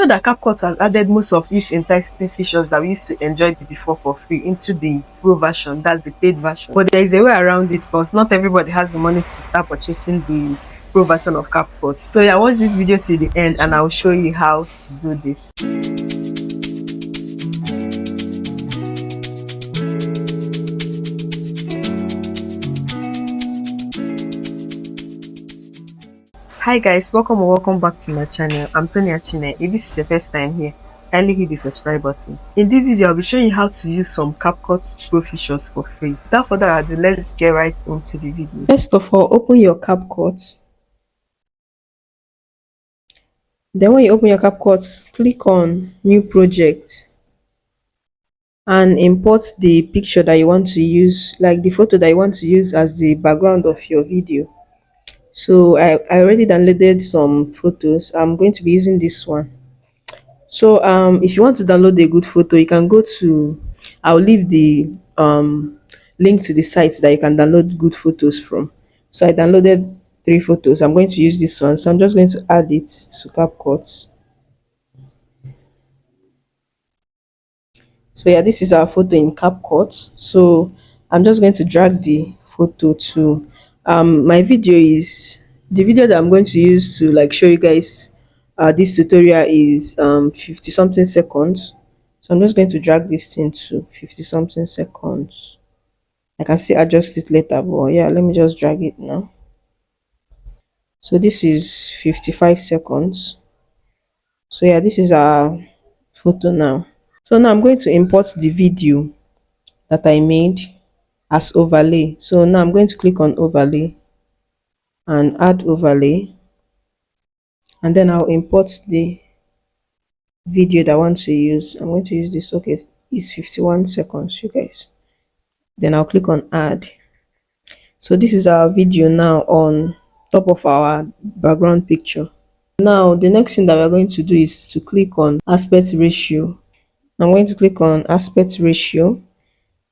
know that CapCut has added most of these enticing features that we used to enjoy before for free into the pro version, that's the paid version. But there is a way around it because not everybody has the money to start purchasing the pro version of CapCut. So yeah, watch this video to the end and I'll show you how to do this. Hi guys, welcome or welcome back to my channel. I'm Tony Achine. If this is your first time here, kindly hit the subscribe button. In this video, I'll be showing you how to use some CapCut Pro features for free. Without further ado, let's get right into the video. First of all, open your CapCut. Then when you open your CapCut, click on New Project and import the picture that you want to use, like the photo that you want to use as the background of your video. So I already downloaded some photos. I'm going to be using this one. So if you want to download a good photo, you can go to, I'll leave the link to the site that you can download good photos from. So I downloaded 3 photos. I'm going to use this one, so I'm just going to add it to CapCut. So yeah, this is our photo in CapCut. So I'm just going to drag the photo to my video is the video that I'm going to use to like show you guys this tutorial is 50 something seconds. So I'm just going to drag this thing to 50 something seconds. I can still adjust it later, but yeah, let me just drag it now. So this is 55 seconds. So yeah, this is our photo now. So now I'm going to import the video that I made as overlay. So now I'm going to click on overlay and add overlay, and then I'll import the video that I want to use. I'm going to use this. Okay, it's 51 seconds, you guys. Then I'll click on add. So this is our video now on top of our background picture. Now the next thing that we're going to do is to click on aspect ratio. I'm going to click on aspect ratio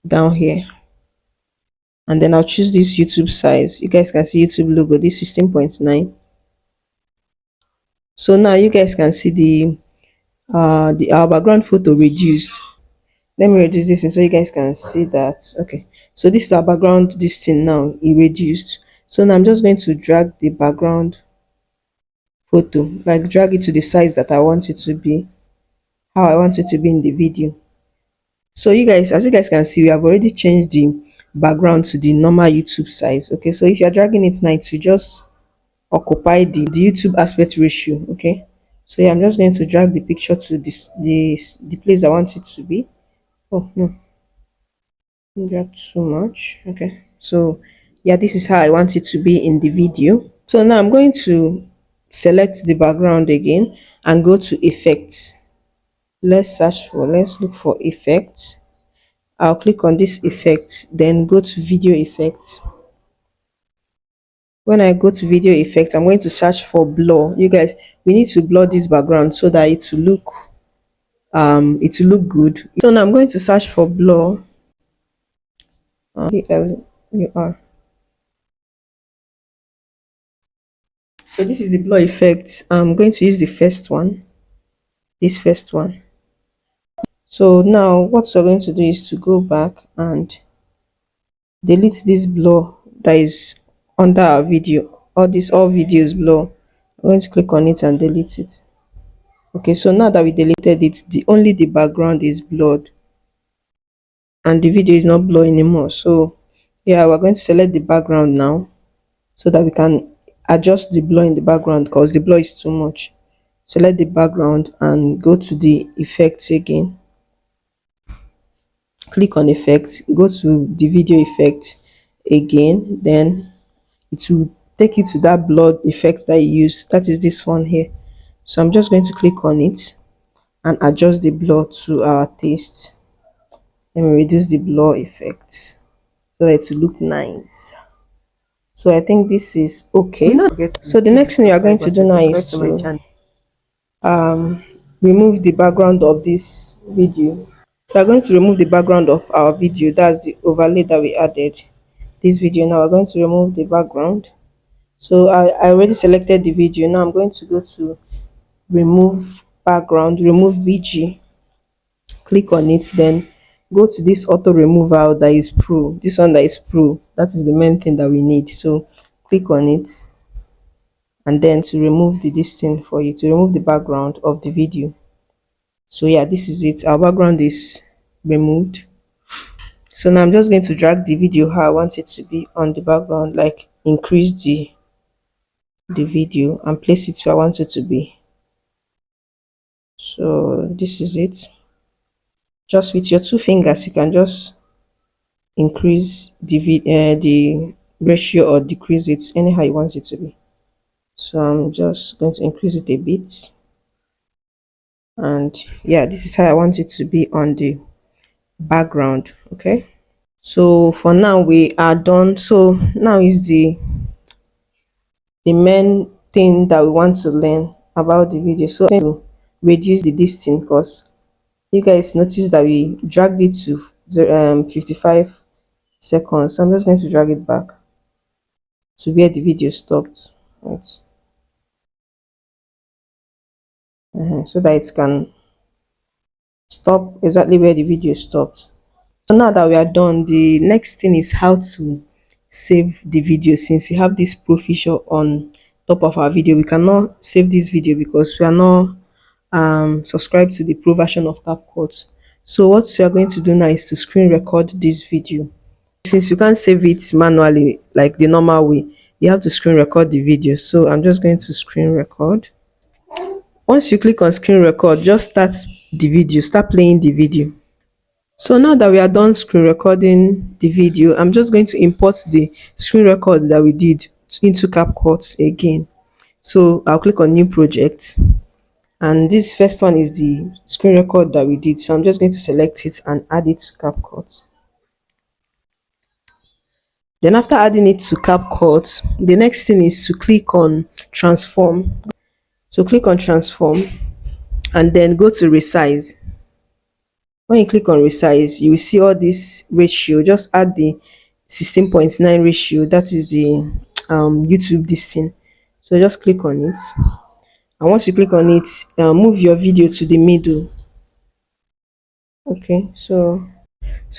down here, and then I'll choose this YouTube size. You guys can see YouTube logo, this 16.9. So now you guys can see our background photo reduced. Let me reduce this so you guys can see that. Okay, so this is our background, this thing now it reduced. So now I'm just going to drag the background photo, like drag it to the size that I want it to be, how I want it to be in the video. So you guys, as you guys can see, we have already changed the background to the normal YouTube size. Okay, so if you're dragging it now to just occupy the YouTube aspect ratio. Okay, so yeah, I'm just going to drag the picture to the place I want it to be. Oh no, drag too much. Okay, so yeah, this is how I want it to be in the video. So now I'm going to select the background again and go to effects. Let's look for effects. I'll click on this effect, then go to video effects. When I go to video effects, I'm going to search for blur. You guys, we need to blur this background so that it will look good. So now I'm going to search for blur. BLUR. So this is the blur effect. I'm going to use the first one, this first one. So now what we're going to do is to go back and delete this blur that is under our video. All videos blur. I'm going to click on it and delete it. Okay, so now that we deleted it, only the background is blurred and the video is not blurred anymore. So yeah, we're going to select the background now so that we can adjust the blur in the background because the blur is too much. Select the background and go to the effects again. Click on effects, go to the video effect again, then it will take you to that blur effect that you use. That is this one here. So I'm just going to click on it and adjust the blur to our taste. Let me reduce the blur effect so that it will look nice. So I think this is okay. So the next thing you are going to do now is to remove the background of this video. So I'm going to remove the background of our video. That's the overlay that we added this video. Now we're going to remove the background. So I already selected the video. Now I'm going to go to remove background, remove BG, click on it, then go to this auto removal that is pro, this one that is pro, that is the main thing that we need. So click on it, and then to remove the this thing for you to remove the background of the video. So yeah, this is it, our background is removed. So now I'm just going to drag the video how I want it to be on the background, like increase the video and place it where I want it to be. So this is it. Just with your two fingers you can just increase the ratio or decrease it anyhow you want it to be. So I'm just going to increase it a bit, and yeah, this is how I want it to be on the background. Okay, so for now we are done. So now is the main thing that we want to learn about the video. So I'm going to reduce the distance, because you guys notice that we dragged it to 55 seconds. So I'm just going to drag it back to where the video stopped, right? So that it can stop exactly where the video stopped. So now that we are done, the next thing is how to save the video. Since we have this pro feature on top of our video, we cannot save this video because we are not subscribed to the pro version of CapCut. So what we are going to do now is to screen record this video. Since you can't save it manually like the normal way, you have to screen record the video. So I'm just going to screen record. Once you click on screen record, just start the video, start playing the video. So now that we are done screen recording the video, I'm just going to import the screen record that we did into CapCut again. So I'll click on new project, and this first one is the screen record that we did. So I'm just going to select it and add it to CapCut. Then after adding it to CapCut, the next thing is to click on transform. So click on transform and then go to resize. When you click on resize, you will see all this ratio. Just add the 16.9 ratio, that is the YouTube this thing. So just click on it, and once you click on it, move your video to the middle. Okay, so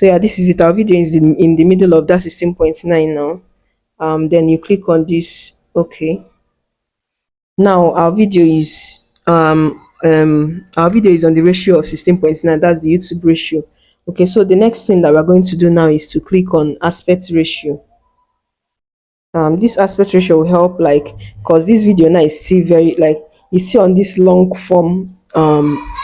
yeah, this is it. Our video is in the middle of that 16.9 now. Then you click on this. Okay, now our video is on the ratio of 16.9. That's the YouTube ratio. Okay, so the next thing that we're going to do now is to click on aspect ratio. This aspect ratio will help, like, because this video now is still very, like, it's still on this long form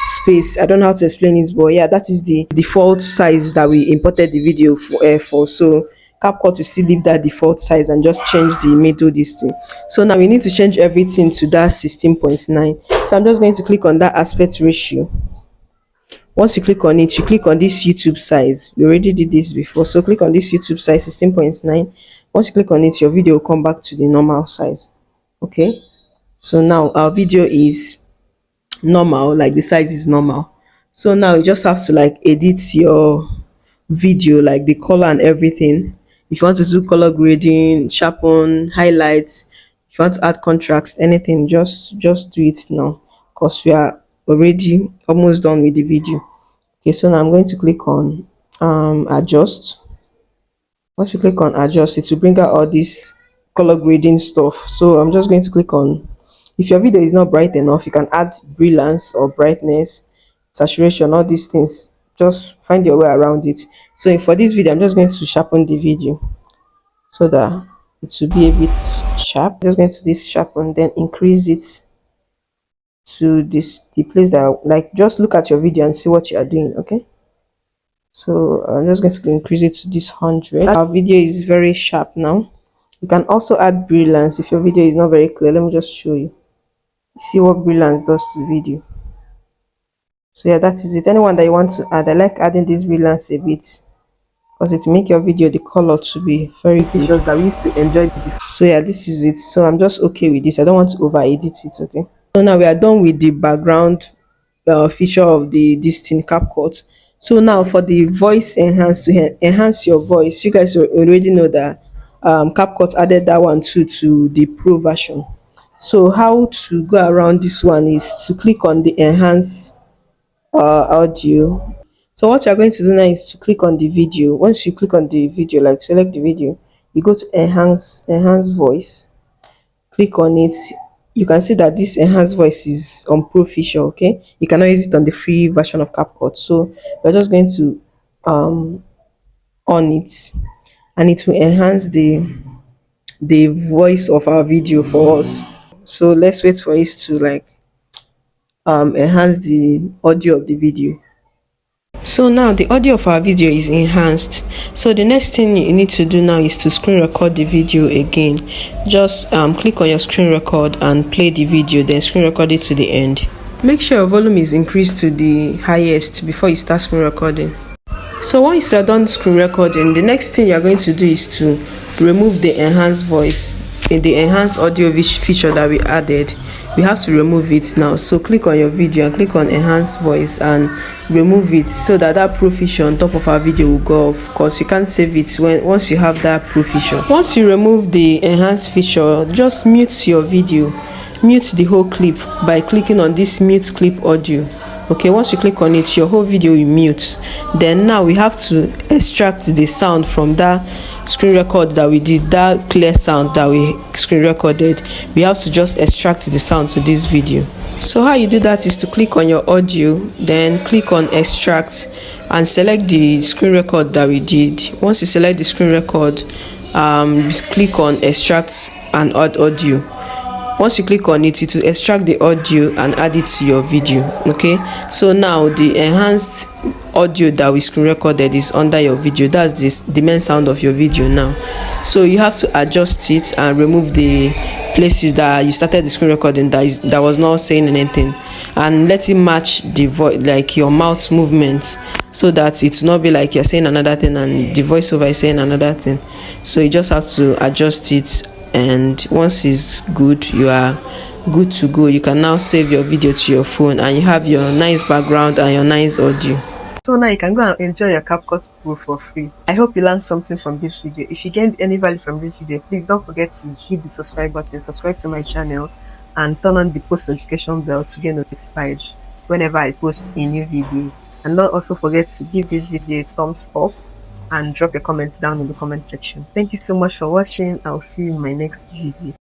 space. I don't know how to explain it, but yeah, that is the default size that we imported the video for. So CapCut will still leave that default size and just change the middle this thing. So now we need to change everything to that 16.9. So I'm just going to click on that aspect ratio. Once you click on it, you click on this YouTube size. We already did this before, so click on this YouTube size 16.9. Once you click on it, your video will come back to the normal size. Okay, so now our video is normal, like the size is normal. So now you just have to like edit your video, like the color and everything. If you want to do color grading, sharpen, highlights, if you want to add contrast, anything, just do it now, because we are already almost done with the video. Okay, so now I'm going to click on adjust. Once you click on adjust, it will bring out all this color grading stuff. So I'm just going to click on, if your video is not bright enough, you can add brilliance or brightness, saturation, all these things. Just find your way around it. So for this video, I'm just going to sharpen the video so that it will be a bit sharp. Just going to this sharpen, then increase it to the place that, like, just look at your video and see what you are doing. Okay, so I'm just going to increase it to this 100. Our video is very sharp now. You can also add brilliance if your video is not very clear. Let me just show you. See what brilliance does to the video. So yeah, that is it. Anyone that you want to add, I like adding this brilliance a bit because it make your video, the color, to be very good. Features that we used to enjoy before. So yeah, this is it. So I'm just okay with this. I don't want to over edit it. Okay, so now we are done with the background feature of this thing, CapCut. So now for the voice enhance, to enhance your voice, you guys already know that CapCut added that one too to the pro version. So how to go around this one is to click on the enhance audio. So what you're going to do now is to click on the video. Once you click on the video, like select the video, you go to enhance voice, click on it. You can see that this enhanced voice is on pro feature. Okay, you cannot use it on the free version of CapCut. So we're just going to on it, and it will enhance the voice of our video for us. So let's wait for it to like enhance the audio of the video. So now the audio of our video is enhanced. So the next thing you need to do now is to screen record the video again. Just click on your screen record and play the video, then screen record it to the end. Make sure your volume is increased to the highest before you start screen recording. So once you're done screen recording, the next thing you're going to do is to remove the enhanced voice in the enhanced audio feature that we added. We have to remove it now. So click on your video and click on enhanced voice and remove it, so that pro feature on top of our video will go off, because you can't save it once you have that pro feature. Once you remove the enhanced feature, just mute your video, mute the whole clip by clicking on this mute clip audio. Okay, once you click on it, your whole video will mute. Then now we have to extract the sound from that screen record that we did, that clear sound that we screen recorded. We have to just extract the sound to this video. So how you do that is to click on your audio, then click on extract and select the screen record that we did. Once you select the screen record, click on extract and add audio. Once you click on it, it will extract the audio and add it to your video. Okay, so now the enhanced audio that we screen recorded is under your video. That's the main sound of your video now. So you have to adjust it and remove the places that you started the screen recording that was not saying anything, and let it match the voice, like your mouth movements, so that it will not be like you're saying another thing and the voiceover is saying another thing. So you just have to adjust it, and once it's good, you are good to go. You can now save your video to your phone, and you have your nice background and your nice audio. So now you can go and enjoy your CapCut Pro for free. I hope you learned something from this video. If you gained any value from this video, please don't forget to hit the subscribe button, subscribe to my channel, and turn on the post notification bell to get notified whenever I post a new video. And don't also forget to give this video a thumbs up and drop your comments down in the comment section. Thank you so much for watching. I'll see you in my next video.